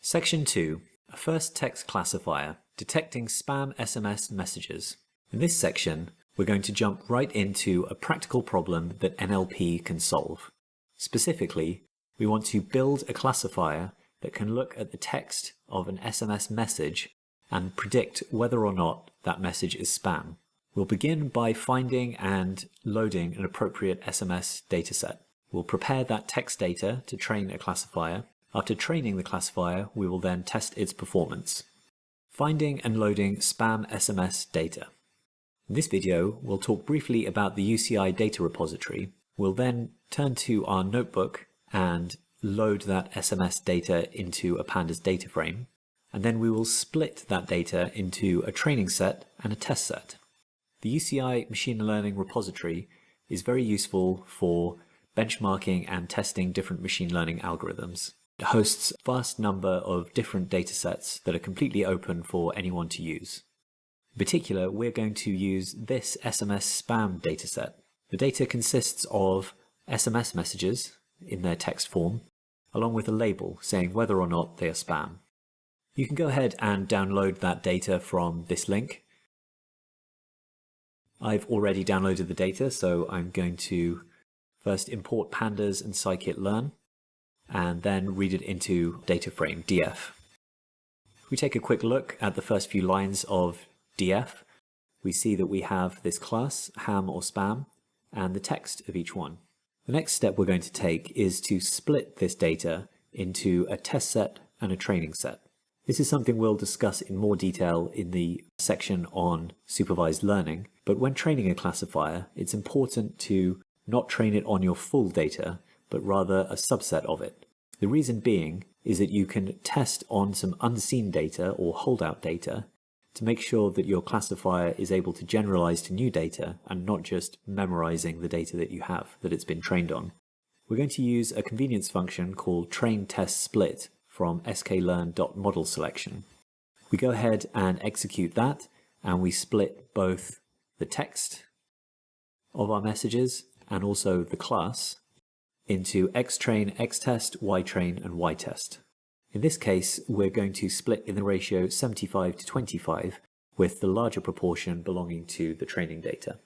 Section 2. A first text classifier, detecting spam SMS messages. In this section, we're going to jump right into a practical problem that NLP can solve. Specifically, we want to build a classifier that can look at the text of an SMS message and predict whether or not that message is spam. We'll begin by finding and loading an appropriate SMS dataset. We'll prepare that text data to train a classifier. After training the classifier, we will then test its performance. Finding and loading spam SMS data. In this video, we'll talk briefly about the UCI data repository. We'll then turn to our notebook and load that SMS data into a pandas data frame. And then we will split that data into a training set and a test set. The UCI machine learning repository is very useful for benchmarking and testing different machine learning algorithms. It hosts a vast number of different datasets that are completely open for anyone to use. In particular, we're going to use this SMS spam dataset. The data consists of SMS messages in their text form, along with a label saying whether or not they are spam. You can go ahead and download that data from this link. I've already downloaded the data, so I'm going to first import pandas and scikit-learn, and then read it into data frame df. If we take a quick look at the first few lines of df, we see that we have this class, ham or spam, and the text of each one. The next step we're going to take is to split this data into a test set and a training set. This is something we'll discuss in more detail in the section on supervised learning, but when training a classifier, it's important to not train it on your full data, but rather a subset of it. The reason being is that you can test on some unseen data or holdout data to make sure that your classifier is able to generalize to new data and not just memorizing the data that you have, that it's been trained on. We're going to use a convenience function called train-test-split from sklearn.model-selection. We go ahead and execute that, and we split both the text of our messages and also the class into xtrain, xtest, ytrain, and ytest. In this case, we're going to split in the ratio 75 to 25, with the larger proportion belonging to the training data.